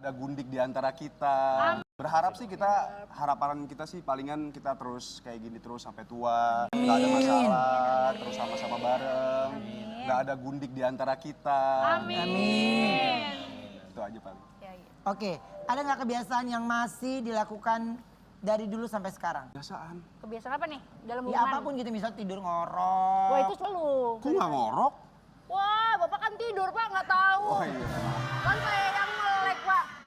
Ada gundik di antara kita. Berharap sih harapan kita sih palingan kita terus kayak gini terus sampai tua. Nggak ada masalah, terus sama-sama bareng. Nggak ada gundik di antara kita. Amin. Itu aja paling. Oke, ada nggak kebiasaan yang masih dilakukan dari dulu sampai sekarang? Kebiasaan. Kebiasaan apa nih dalam Ya hubungan? apapun gitu, misal tidur ngorok. Wah itu selalu. Kok nggak ngorok? Wah bapak kan tidur pak nggak tahu. Oh iya. Kan kayak